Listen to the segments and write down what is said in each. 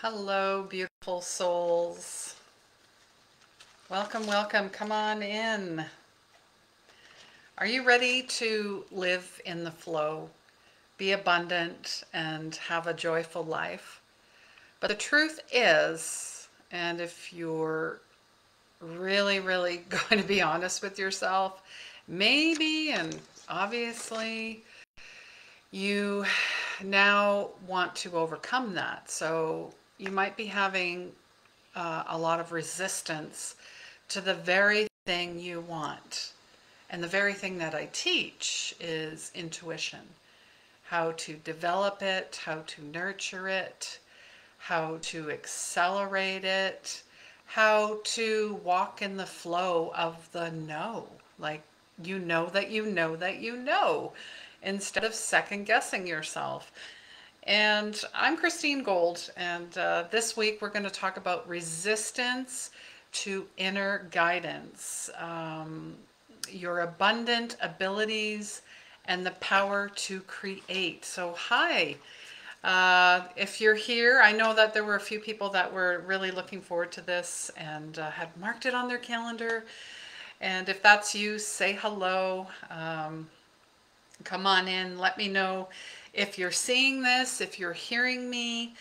Hello, beautiful souls. Welcome, welcome. Come on in. Are you ready to live in the flow, be abundant, and have a joyful life? But the truth is, and if you're really going to be honest with yourself, maybe and obviously you now want to overcome that. So you might be having a lot of resistance to the very thing you want. And the very thing that I teach is intuition. How to develop it, how to nurture it, how to accelerate it, how to walk in the flow of the know. Like you know that you know that you know, instead of second guessing yourself. And I'm Christine Gold, and this week we're going to talk about resistance to inner guidance, your abundant abilities, and the power to create. So, hi. If you're here, I know that there were a few people that were really looking forward to this and had marked it on their calendar. And if that's you, say hello. Come on in. Let me know if you're seeing this, if you're hearing me.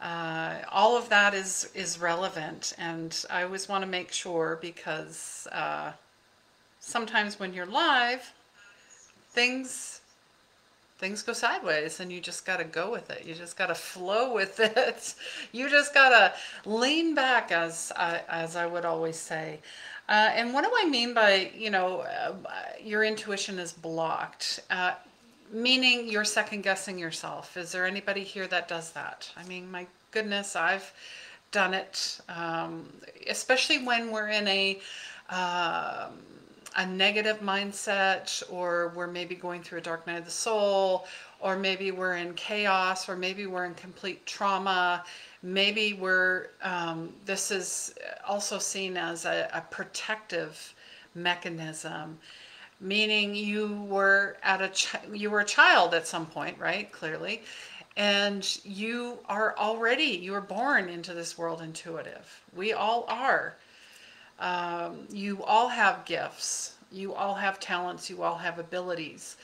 All of that is relevant, and I always want to make sure because sometimes when you're live, things things go sideways, and you just got to go with it. You just got to flow with it. You just got to lean back, as I would always say. And what do I mean by, your intuition is blocked? Meaning you're second guessing yourself. Is there anybody here that does that? I mean, my goodness, I've done it, especially when we're in a negative mindset, or we're maybe going through a dark night of the soul, or maybe we're in chaos, or maybe we're in complete trauma. Maybe this is also seen as a protective mechanism, meaning you were a child at some point, right? Clearly. And you were born into this world intuitive. We all are. You all have gifts, you all have talents, you all have abilities.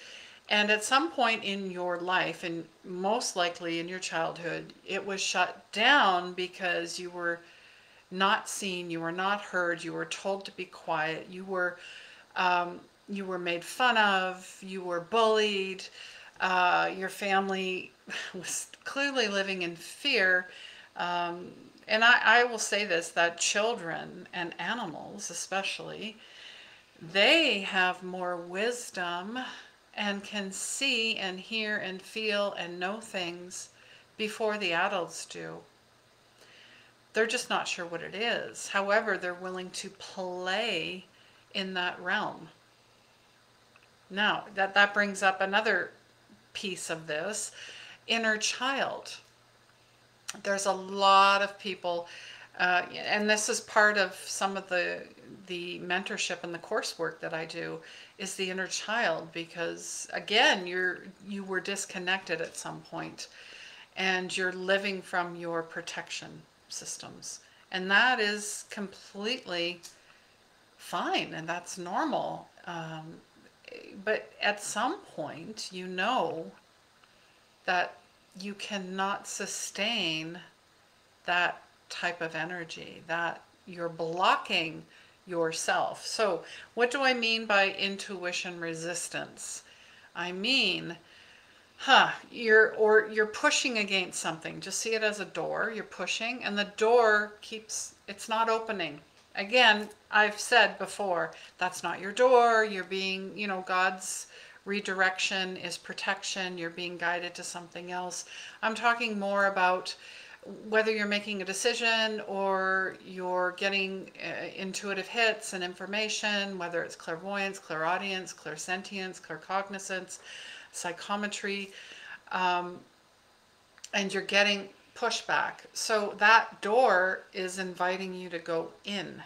And at some point in your life, and most likely in your childhood, it was shut down because you were not seen, you were not heard, you were told to be quiet, you were made fun of, you were bullied, your family was clearly living in fear. And I will say this, that children and animals especially, they have more wisdom and can see and hear and feel and know things before the adults do. They're just not sure what it is. However, they're willing to play in that realm. Now, that brings up another piece of this, inner child. There's a lot of people, and this is part of some of the mentorship and the coursework that I do, is the inner child, because again, you were disconnected at some point, and you're living from your protection systems, and that is completely fine, and that's normal. But at some point, you know that you cannot sustain that type of energy, that you're blocking yourself. So what do I mean by intuition resistance? I mean, you're pushing against something. Just see it as a door. You're pushing, and the door it's not opening. Again, I've said before, that's not your door. You're being, God's redirection is protection. You're being guided to something else. I'm talking more about whether you're making a decision or you're getting intuitive hits and information, whether it's clairvoyance, clairaudience, clairsentience, claircognizance, psychometry, and you're getting pushback. So that door is inviting you to go in.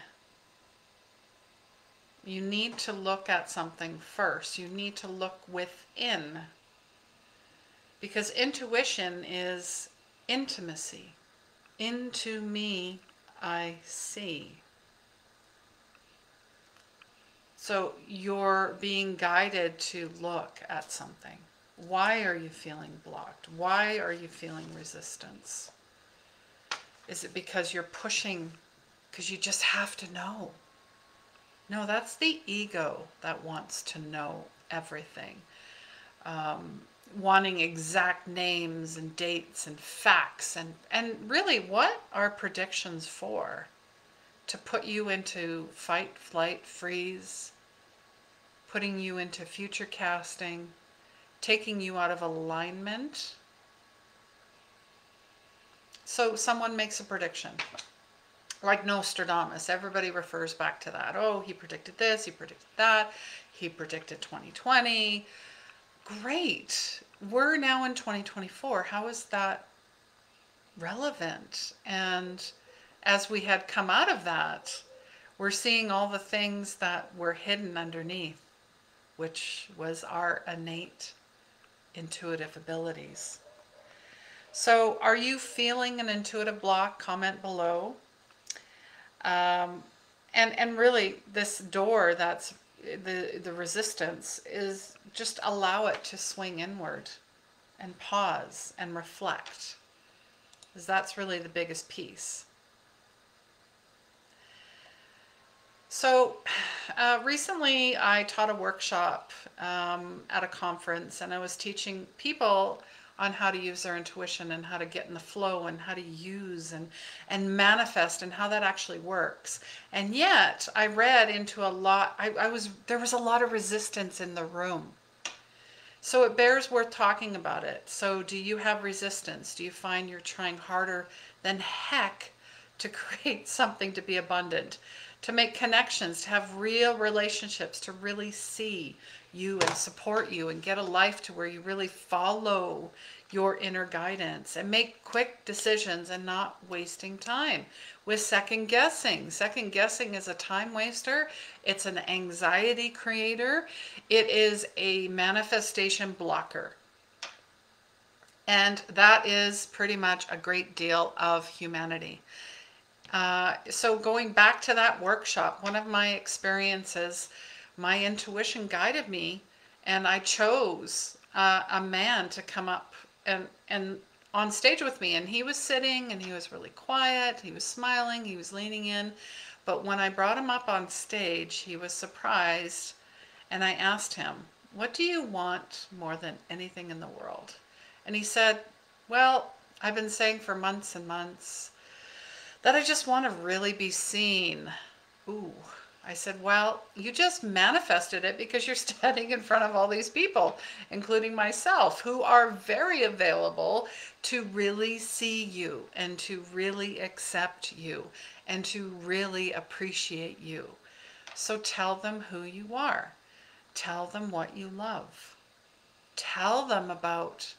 You need to look at something first. You need to look within. Because intuition is intimacy. Into me I see. So you're being guided to look at something. Why are you feeling blocked? Why are you feeling resistance? Is it because you're pushing, because you just have to know? No, that's the ego that wants to know everything. Wanting exact names and dates and facts. And really, what are predictions for? To put you into fight, flight, freeze, putting you into future casting, taking you out of alignment. So someone makes a prediction, like Nostradamus. Everybody refers back to that. Oh, he predicted this, he predicted that, he predicted 2020. Great. We're now in 2024. How is that relevant? And as we had come out of that, we're seeing all the things that were hidden underneath, which was our innate intuitive abilities. So are you feeling an intuitive block? Comment below. And really, this door that's the resistance is just allow it to swing inward and pause and reflect, because that's really the biggest piece. So recently I taught a workshop at a conference, and I was teaching people on how to use their intuition and how to get in the flow and how to use and manifest and how that actually works. And yet I read into a lot, there was a lot of resistance in the room. So it bears worth talking about it. So do you have resistance? Do you find you're trying harder than heck to create something to be abundant, to make connections, to have real relationships, to really see you and support you and get a life to where you really follow your inner guidance and make quick decisions and not wasting time with second guessing. Second guessing is a time waster. It's an anxiety creator. It is a manifestation blocker. And that is pretty much a great deal of humanity. So going back to that workshop, one of my experiences, my intuition guided me, and I chose a man to come up and on stage with me. And he was sitting and he was really quiet. He was smiling. He was leaning in. But when I brought him up on stage, he was surprised. And I asked him, "What do you want more than anything in the world?" And he said, "Well, I've been saying for months and months that I just want to really be seen." Ooh. I said, "Well, you just manifested it because you're standing in front of all these people, including myself, who are very available to really see you and to really accept you and to really appreciate you. So tell them who you are. Tell them what you love. Tell them about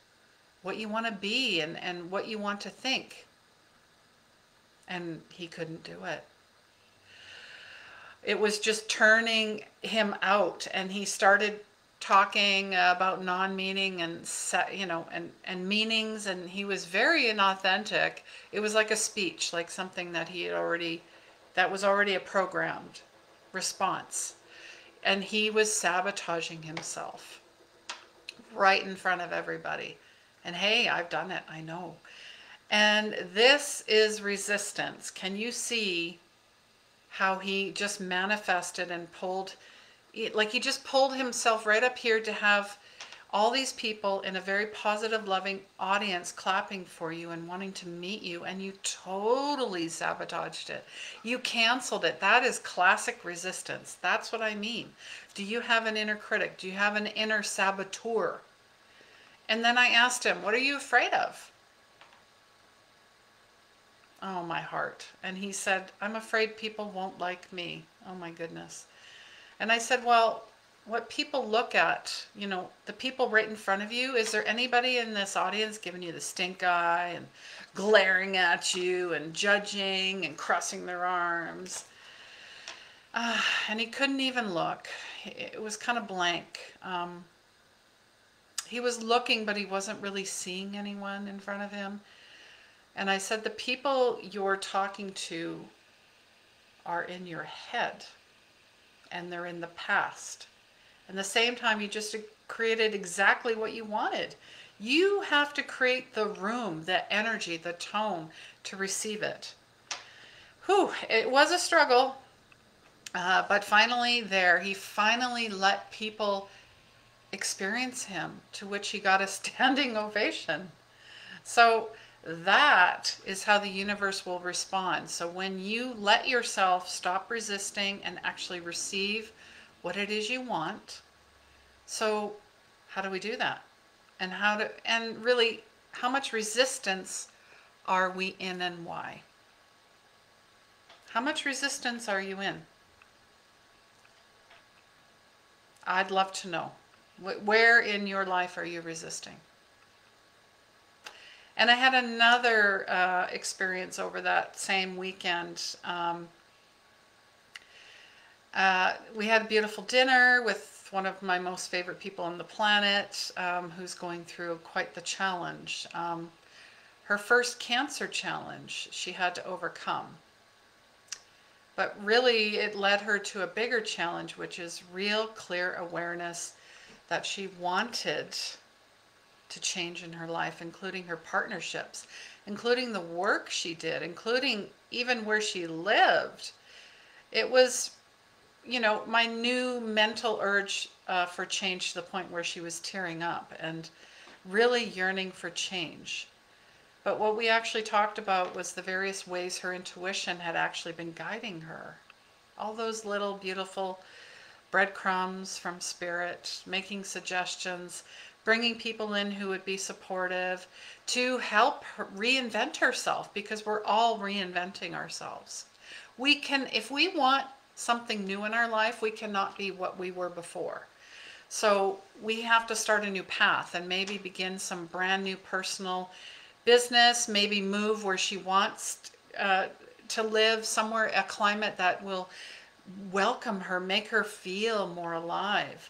what you want to be and what you want to think." And he couldn't do it. It was just turning him out, and he started talking about non-meaning and and meanings, and he was very inauthentic. It was like a speech, like something that that was already a programmed response, and he was sabotaging himself right in front of everybody. And hey, I've done it, I know. And this is resistance. Can you see how he just manifested and pulled, like he just pulled himself right up here to have all these people in a very positive, loving audience clapping for you and wanting to meet you, and you totally sabotaged it. You canceled it. That is classic resistance. That's what I mean. Do you have an inner critic? Do you have an inner saboteur? And then I asked him, "What are you afraid of?" Oh, my heart. And he said, "I'm afraid people won't like me." Oh my goodness. And I said, "Well, what people look at, the people right in front of you, is there anybody in this audience giving you the stink eye and glaring at you and judging and crossing their arms?" And he couldn't even look. It was kind of blank. He was looking, but he wasn't really seeing anyone in front of him. And I said, the people you're talking to are in your head and they're in the past. And the same time, you just created exactly what you wanted. You have to create the room, the energy, the tone to receive it. Whew, it was a struggle, but finally there, he finally let people experience him, to which he got a standing ovation. So that is how the universe will respond. So when you let yourself stop resisting and actually receive what it is you want. So how do we do that? And really, how much resistance are we in and why? How much resistance are you in? I'd love to know. Where in your life are you resisting? And I had another experience over that same weekend. We had a beautiful dinner with one of my most favorite people on the planet, who's going through quite the challenge. Her first cancer challenge she had to overcome. But really, it led her to a bigger challenge, which is real clear awareness that she wanted to change in her life, including her partnerships, including the work she did, including even where she lived. It was, my new mental urge for change, to the point where she was tearing up and really yearning for change. But what we actually talked about was the various ways her intuition had actually been guiding her. All those little beautiful breadcrumbs from spirit, making suggestions, bringing people in who would be supportive to help her reinvent herself, because we're all reinventing ourselves. We can, if we want something new in our life, we cannot be what we were before. So we have to start a new path and maybe begin some brand new personal business, maybe move where she wants to live, somewhere, a climate that will welcome her, make her feel more alive.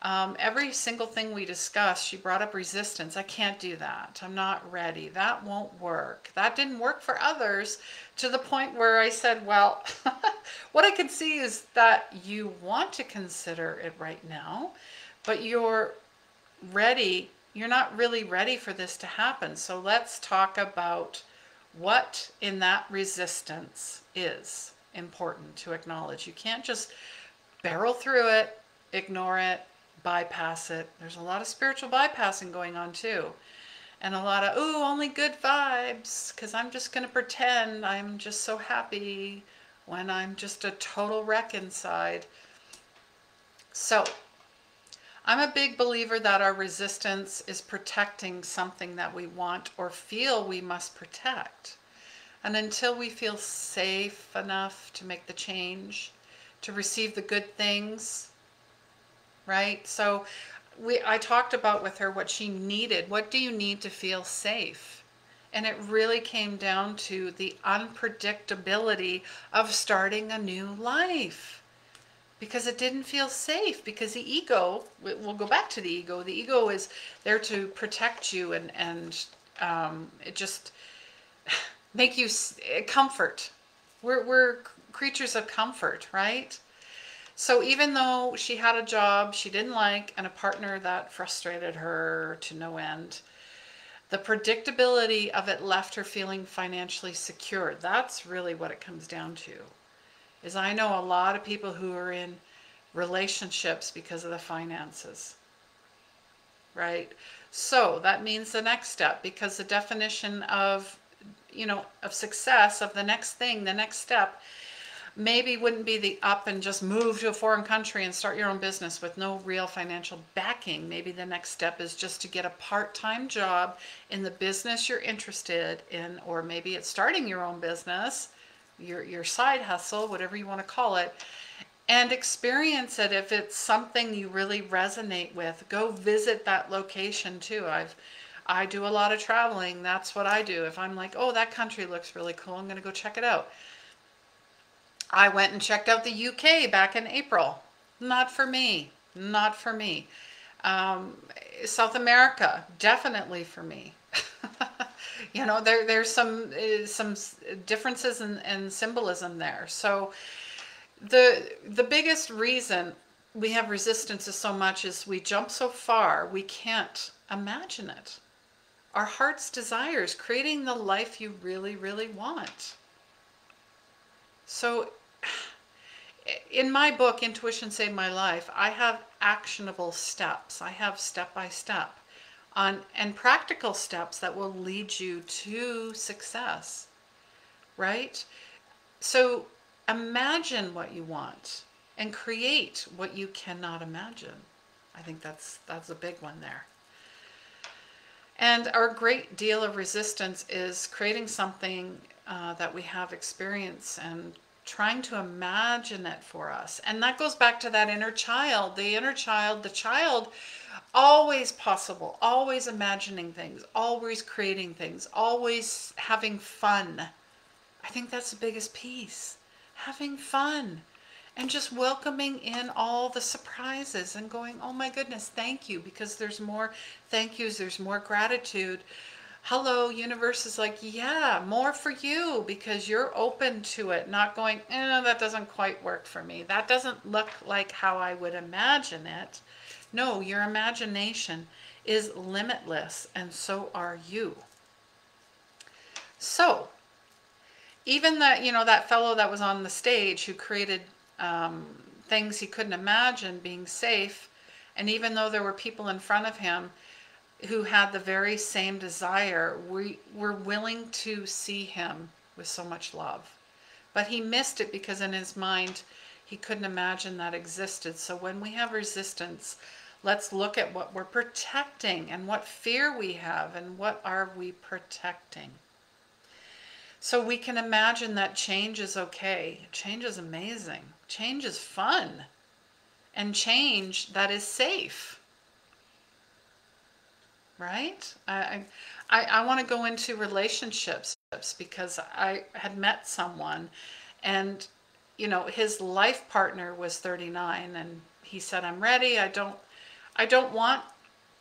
Every single thing we discussed, she brought up resistance. I can't do that. I'm not ready. That won't work. That didn't work for others, to the point where I said, well, what I can see is that you want to consider it right now, but you're ready. You're not really ready for this to happen. So let's talk about what in that resistance is important to acknowledge. You can't just barrel through it, ignore it, bypass it. There's a lot of spiritual bypassing going on too. And a lot of, ooh, only good vibes, because I'm just going to pretend I'm just so happy when I'm just a total wreck inside. So I'm a big believer that our resistance is protecting something that we want or feel we must protect. And until we feel safe enough to make the change, to receive the good things, right? So I talked about with her what she needed. What do you need to feel safe? And it really came down to the unpredictability of starting a new life. Because it didn't feel safe, because the ego, we'll go back to the ego is there to protect you and it just make you comfort. We're creatures of comfort, right? So even though she had a job she didn't like and a partner that frustrated her to no end, the predictability of it left her feeling financially secure. That's really what it comes down to. Is I know a lot of people who are in relationships because of the finances, right? So that means the next step, because the definition of, of success, of the next thing, the next step, maybe wouldn't be the up and just move to a foreign country and start your own business with no real financial backing. Maybe the next step is just to get a part-time job in the business you're interested in, or maybe it's starting your own business, your side hustle, whatever you want to call it, and experience it. If it's something you really resonate with, go visit that location too. I do a lot of traveling. That's what I do. If I'm like, oh, that country looks really cool, I'm going to go check it out. I went and checked out the UK back in April. Not for me. Not for me. South America, definitely for me. There's some differences in symbolism there. So the biggest reason we have resistance is so much is we jump so far we can't imagine it. Our heart's desires, creating the life you really, really want. So in my book, Intuition Saved My Life, I have actionable steps. I have step by step and practical steps that will lead you to success, right? So imagine what you want and create what you cannot imagine. I think that's a big one there. And our great deal of resistance is creating something that we have experience and trying to imagine it for us. And that goes back to that inner child, the child, always possible, always imagining things, always creating things, always having fun. I think that's the biggest piece, having fun. And just welcoming in all the surprises and going, oh my goodness, thank you, because there's more thank yous, there's more gratitude. Hello, universe is like, yeah, more for you because you're open to it, not going, that doesn't quite work for me. That doesn't look like how I would imagine it. No, your imagination is limitless, and so are you. So, even that fellow that was on the stage who created things he couldn't imagine being safe, and even though there were people in front of him who had the very same desire, we were willing to see him with so much love. But he missed it because in his mind he couldn't imagine that existed. So when we have resistance, let's look at what we're protecting and what fear we have and what are we protecting. So we can imagine that change is okay. Change is amazing. Change is fun. And change that is safe. Right? I want to go into relationships because I had met someone and his life partner was 39 and he said, I'm ready. I don't want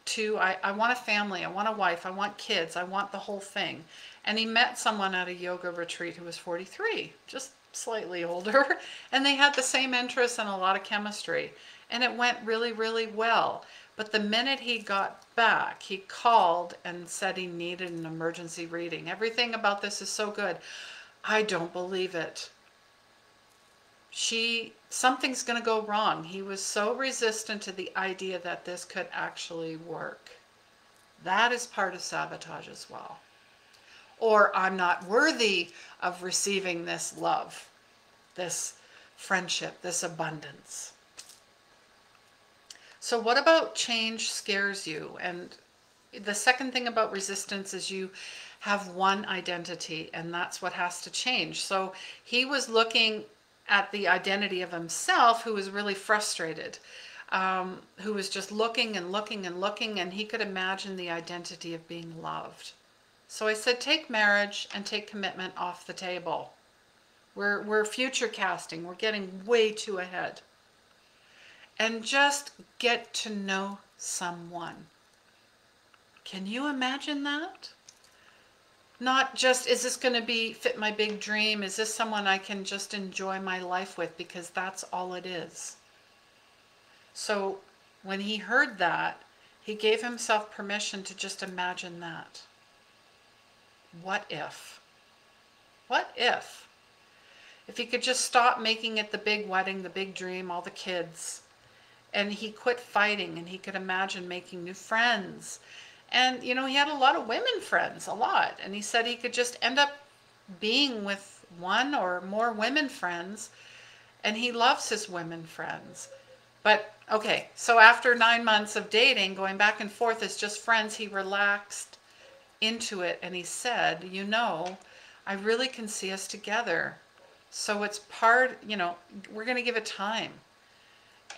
to, I want a family, I want a wife, I want kids, I want the whole thing. And he met someone at a yoga retreat who was 43, just slightly older, and they had the same interests and a lot of chemistry. And it went really, really well. But the minute he got back, he called and said he needed an emergency reading. Everything about this is so good. I don't believe it. Something's going to go wrong. He was so resistant to the idea that this could actually work. That is part of sabotage as well. Or I'm not worthy of receiving this love, this friendship, this abundance. So what about change scares you? And the second thing about resistance is you have one identity, and that's what has to change. So he was looking at the identity of himself, who was really frustrated, who was just looking and looking and looking, and he could imagine the identity of being loved. So I said, take marriage and take commitment off the table. We're future casting. We're getting way too ahead. And just get to know someone. Can you imagine that? Not just, is this going to fit my big dream? Is this someone I can just enjoy my life with? Because that's all it is. So when he heard that, he gave himself permission to just imagine that. What if? What if? If he could just stop making it the big wedding, the big dream, all the kids, and he quit fighting and he could imagine making new friends. And, he had a lot of women friends, a lot. And he said he could just end up being with one or more women friends. And he loves his women friends. But, okay, so after 9 months of dating, going back and forth as just friends, he relaxed into it. And he said, I really can see us together. So it's part, we're going to give it time.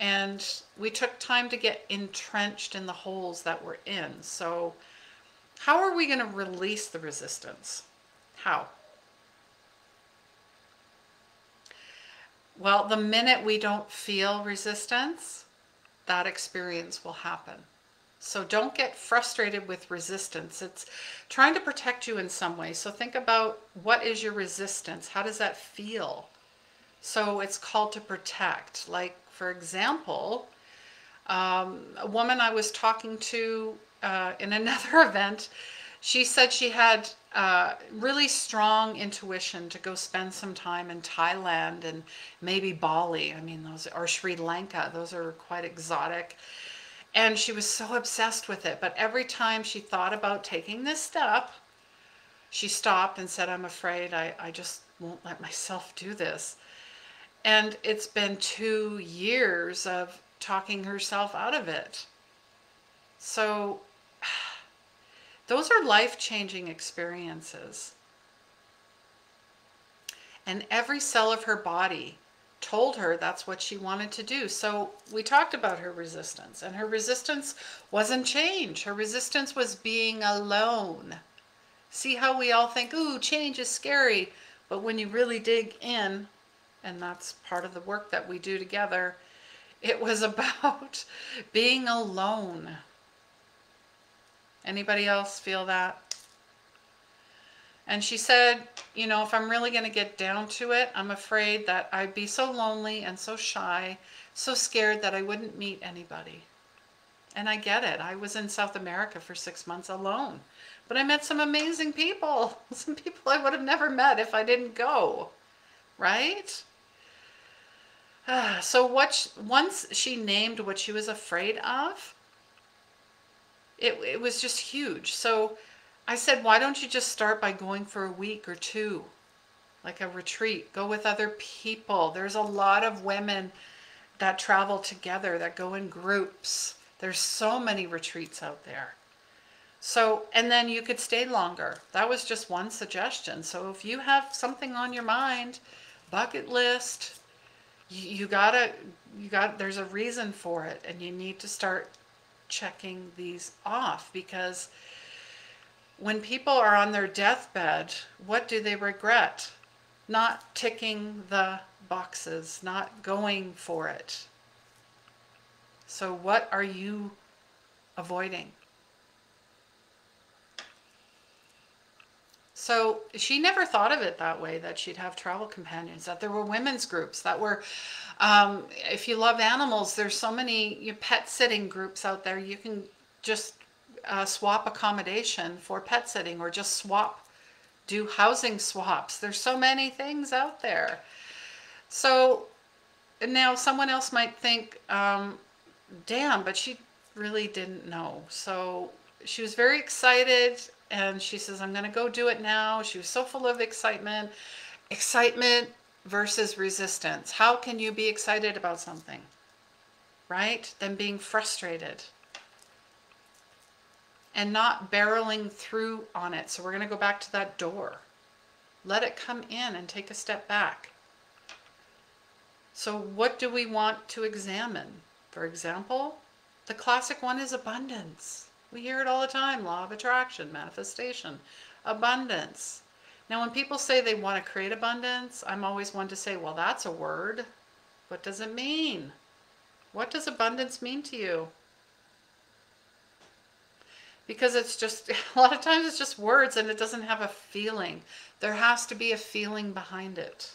And we took time to get entrenched in the holes that we're in. So how are we going to release the resistance? How? Well, the minute we don't feel resistance, that experience will happen. So don't get frustrated with resistance. It's trying to protect you in some way. So think about, what is your resistance? How does that feel? So it's called to protect. Like, for example, a woman I was talking to in another event, she said she had really strong intuition to go spend some time in Thailand and maybe Bali. I mean, those, or Sri Lanka. Those are quite exotic. And she was so obsessed with it. But every time she thought about taking this step, she stopped and said, I'm afraid I just won't let myself do this. And it's been 2 years of talking herself out of it. So those are life-changing experiences. And every cell of her body told her that's what she wanted to do. So we talked about her resistance, and her resistance wasn't change. Her resistance was being alone. See how we all think, ooh, change is scary. But when you really dig in, and that's part of the work that we do together, it was about being alone. Anybody else feel that? And she said, you know, if I'm really going to get down to it, I'm afraid that I'd be so lonely and so shy, so scared that I wouldn't meet anybody. And I get it. I was in South America for 6 months alone. But I met some amazing people. Some people I would have never met if I didn't go. Right? So once she named what she was afraid of, it was just huge. So I said, why don't you just start by going for a week or two, like a retreat? Go with other people. There's a lot of women that travel together, that go in groups. There's so many retreats out there. So, and then you could stay longer. That was just one suggestion. So if you have something on your mind, bucket list, there's a reason for it, and you need to start checking these off, because when people are on their deathbed, what do they regret? Not ticking the boxes, not going for it. So what are you avoiding? So she never thought of it that way, that she'd have travel companions, that there were women's groups, that were, if you love animals, there's so many pet sitting groups out there. You can just swap accommodation for pet sitting, or just do housing swaps. There's so many things out there. So now someone else might think, damn, but she really didn't know. So she was very excited, and she says, I'm going to go do it now. She was so full of excitement. Excitement versus resistance. How can you be excited about something, right? Than being frustrated and not barreling through on it. So we're going to go back to that door. Let it come in and take a step back. So what do we want to examine? For example, the classic one is abundance. We hear it all the time: law of attraction, manifestation, abundance. Now, when people say they want to create abundance, I'm always one to say, well, that's a word. What does it mean? What does abundance mean to you? Because it's just, a lot of times it's just words, and it doesn't have a feeling. There has to be a feeling behind it.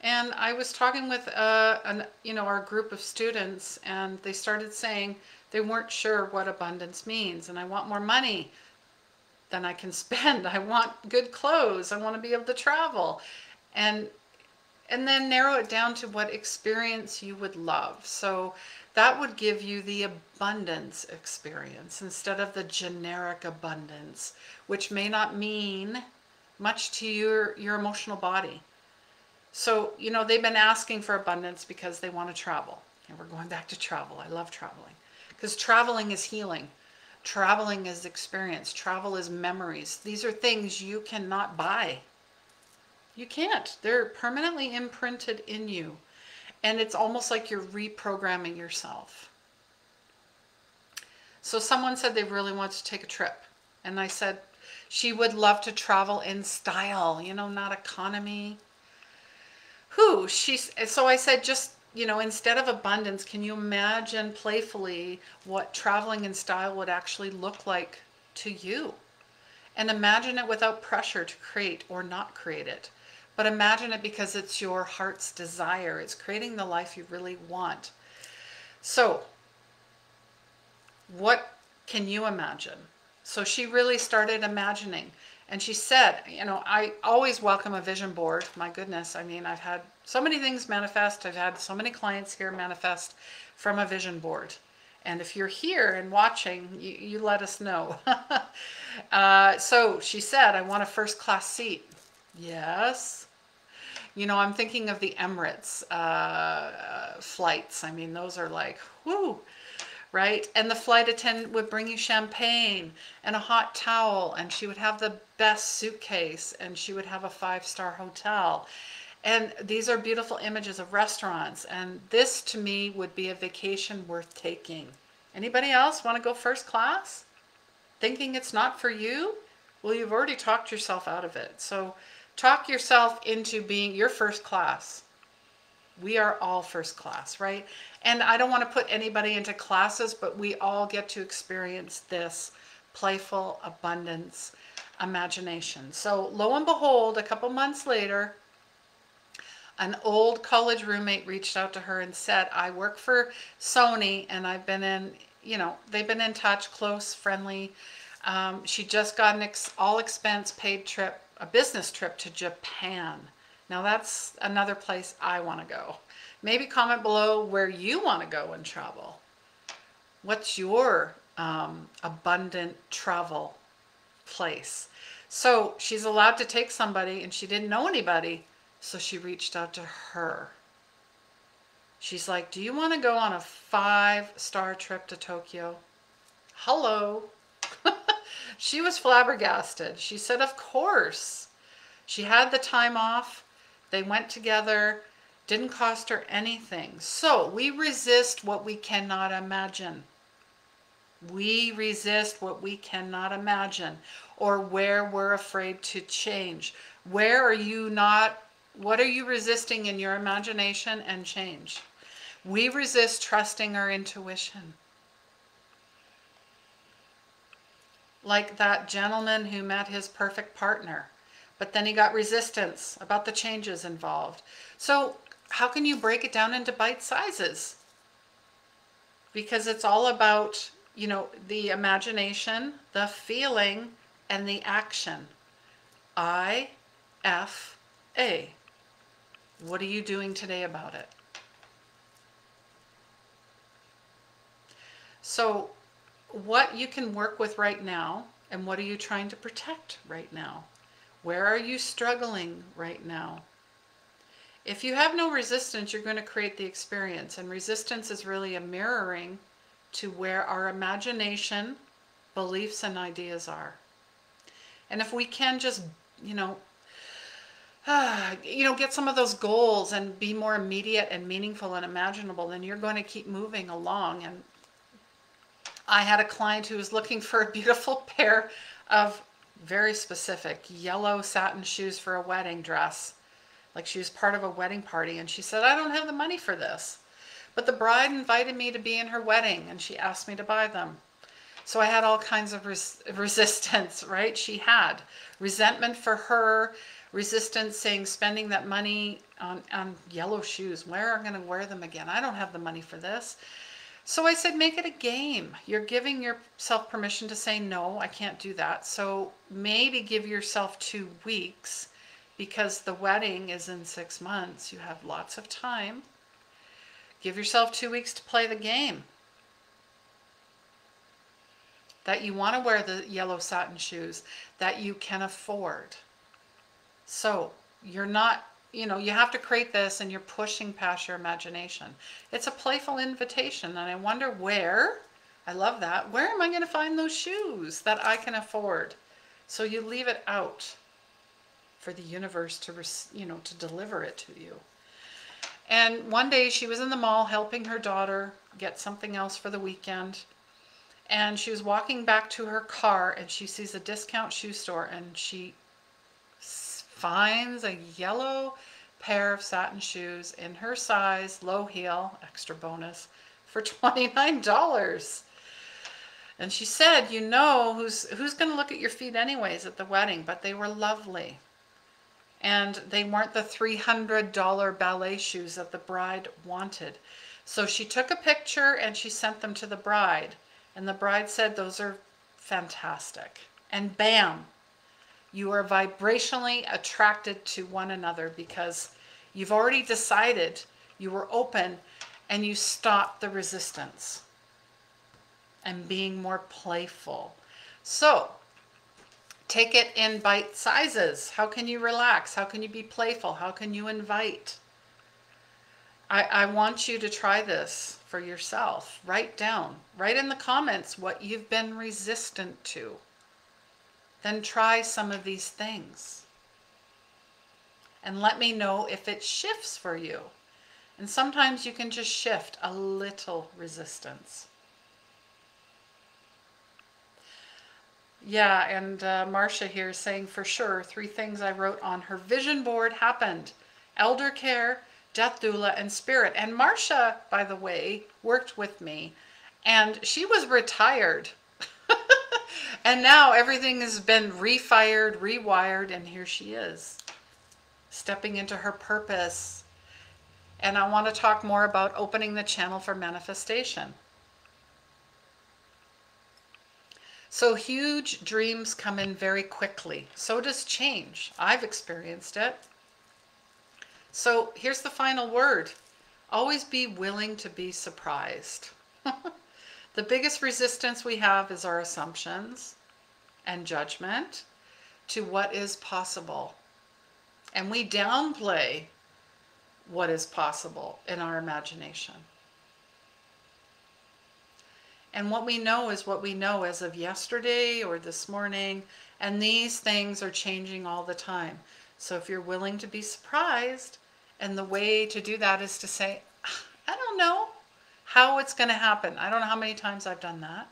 And I was talking with our group of students, and they started saying they weren't sure what abundance means. And I want more money than I can spend. I want good clothes. I want to be able to travel. And then narrow it down to what experience you would love. So that would give you the abundance experience instead of the generic abundance, which may not mean much to your emotional body. So, they've been asking for abundance because they want to travel. And we're going back to travel. I love traveling. Because traveling is healing. Traveling is experience. Travel is memories. These are things you cannot buy. You can't. They're permanently imprinted in you. And it's almost like you're reprogramming yourself. So someone said they really want to take a trip. And I said she would love to travel in style, not economy. So I said, just instead of abundance, can you imagine playfully what traveling in style would actually look like to you? And imagine it without pressure to create or not create it. But imagine it because it's your heart's desire. It's creating the life you really want. So, what can you imagine? So she really started imagining. And she said, I always welcome a vision board. My goodness, I mean, I've had so many things manifest. I've had so many clients here manifest from a vision board. And if you're here and watching, you let us know. So she said, I want a first class seat. Yes. I'm thinking of the Emirates flights. I mean, those are like, whoo, right? And the flight attendant would bring you champagne and a hot towel, and she would have the best suitcase, and she would have a 5-star hotel. And these are beautiful images of restaurants, and this to me would be a vacation worth taking. Anybody else want to go first class? Thinking it's not for you? Well, you've already talked yourself out of it. So talk yourself into being your first class. We are all first class, right? And I don't want to put anybody into classes, but we all get to experience this playful abundance imagination. So lo and behold, a couple months later, an old college roommate reached out to her and said, I work for Sony and I've been in, they've been in touch, close, friendly. She just got an all expense paid trip, a business trip to Japan. Now that's another place I want to go. Maybe comment below where you want to go and travel. What's your abundant travel place? So she's allowed to take somebody, and she didn't know anybody, so she reached out to her. She's like, do you want to go on a 5-star trip to Tokyo? Hello. She was flabbergasted. She said, of course. She had the time off. They went together. Didn't cost her anything. So we resist what we cannot imagine. We resist what we cannot imagine, or where we're afraid to change. Where are you not? What are you resisting in your imagination and change? We resist trusting our intuition. Like that gentleman who met his perfect partner, but then he got resistance about the changes involved. So how can you break it down into bite sizes? Because it's all about, the imagination, the feeling, and the action. IFA. What are you doing today about it? So what you can work with right now, and what are you trying to protect right now? Where are you struggling right now? If you have no resistance, you're going to create the experience. And resistance is really a mirroring to where our imagination, beliefs, and ideas are. And if we can just, get some of those goals and be more immediate and meaningful and imaginable, then you're going to keep moving along. And I had a client who was looking for a beautiful pair of very specific yellow satin shoes for a wedding dress. Like she was part of a wedding party, and she said, I don't have the money for this. But the bride invited me to be in her wedding, and she asked me to buy them. So I had all kinds of resistance, right? She had resentment for her, resistance saying spending that money on yellow shoes. Where am I going to wear them again? I don't have the money for this. So I said, make it a game. You're giving yourself permission to say, no, I can't do that. So maybe give yourself 2 weeks, because the wedding is in 6 months. You have lots of time. Give yourself 2 weeks to play the game. That you want to wear the yellow satin shoes, that you can afford. So you're not, you have to create this, and you're pushing past your imagination. It's a playful invitation, and I wonder where, I love that, where am I going to find those shoes that I can afford? So you leave it out for the universe to, to deliver it to you. And one day she was in the mall helping her daughter get something else for the weekend. And she was walking back to her car, and she sees a discount shoe store, and she finds a yellow pair of satin shoes in her size, low heel, extra bonus, for $29. And she said, you know, who's going to look at your feet anyways at the wedding? But they were lovely. And they weren't the $300 ballet shoes that the bride wanted. So she took a picture and she sent them to the bride. And the bride said, those are fantastic. And bam, you are vibrationally attracted to one another because you've already decided, you were open, and you stopped the resistance and being more playful. So take it in bite sizes. How can you relax? How can you be playful? How can you invite? I want you to try this for yourself. Write down, write in the comments what you've been resistant to. Then try some of these things. And let me know if it shifts for you. And sometimes you can just shift a little resistance. Yeah, and Marcia here is saying, for sure, 3 things I wrote on her vision board happened. Elder care, death doula, and spirit. And Marcia, by the way, worked with me. And she was retired. And now everything has been refired, rewired, and here she is, stepping into her purpose. And I want to talk more about opening the channel for manifestation. So huge dreams come in very quickly. So does change. I've experienced it. So here's the final word. Always be willing to be surprised. The biggest resistance we have is our assumptions and judgment to what is possible. And we downplay what is possible in our imagination. And what we know is what we know as of yesterday or this morning, and these things are changing all the time. So if you're willing to be surprised, and the way to do that is to say, I don't know how it's going to happen. I don't know how many times I've done that,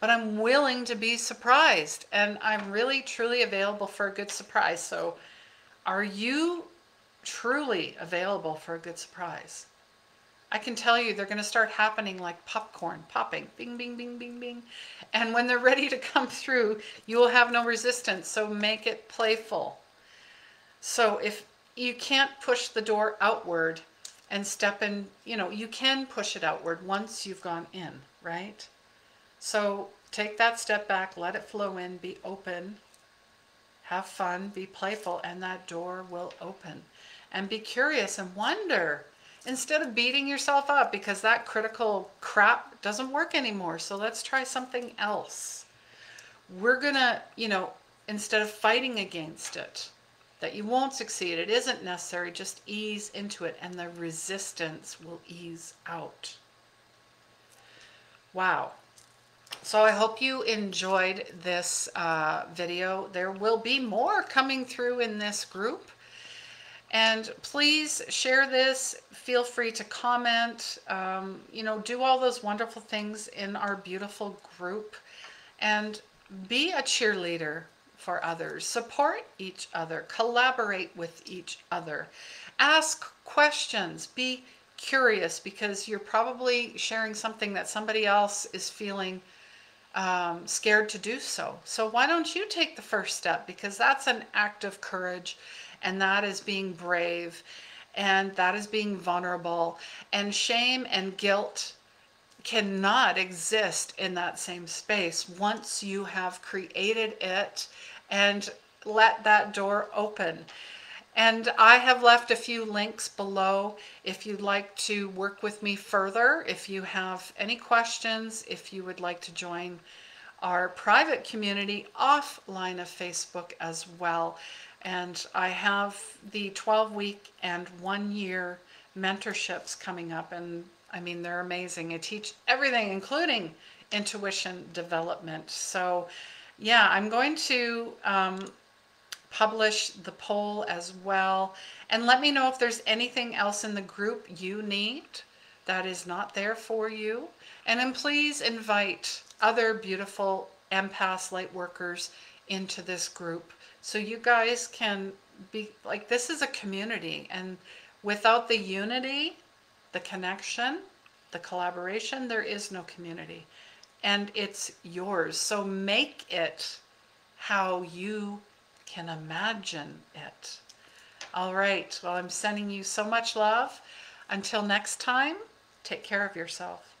but I'm willing to be surprised, and I'm really truly available for a good surprise. So are you truly available for a good surprise? I can tell you they're going to start happening like popcorn, popping, bing, bing, bing, bing, bing. And when they're ready to come through, you will have no resistance. So make it playful. So if you can't push the door outward and step in, you can push it outward once you've gone in, right? So take that step back, let it flow in, be open, have fun, be playful, and that door will open. And be curious and wonder, instead of beating yourself up because that critical crap doesn't work anymore. So let's try something else. We're gonna, instead of fighting against it, that you won't succeed, it isn't necessary, just ease into it and the resistance will ease out. Wow. So I hope you enjoyed this video. There will be more coming through in this group. And please share this. Feel free to comment, do all those wonderful things in our beautiful group, and be a cheerleader for others. Support each other. Collaborate with each other. Ask questions. Be curious, because you're probably sharing something that somebody else is feeling scared to do so. So why don't you take the first step? Because that's an act of courage. And that is being brave, and that is being vulnerable. And shame and guilt cannot exist in that same space once you have created it and let that door open. And I have left a few links below if you'd like to work with me further, if you have any questions, if you would like to join our private community offline of Facebook as well. And I have the 12-week and 1-year mentorships coming up, and I mean, they're amazing. I teach everything, including intuition development. So yeah, I'm going to publish the poll as well, and let me know if there's anything else in the group you need that is not there for you. And then please invite other beautiful empaths, light workers into this group, so you guys can be like, this is a community, and without the unity, the connection, the collaboration, there is no community. And it's yours. So make it how you can imagine it. All right. Well, I'm sending you so much love. Until next time, take care of yourself.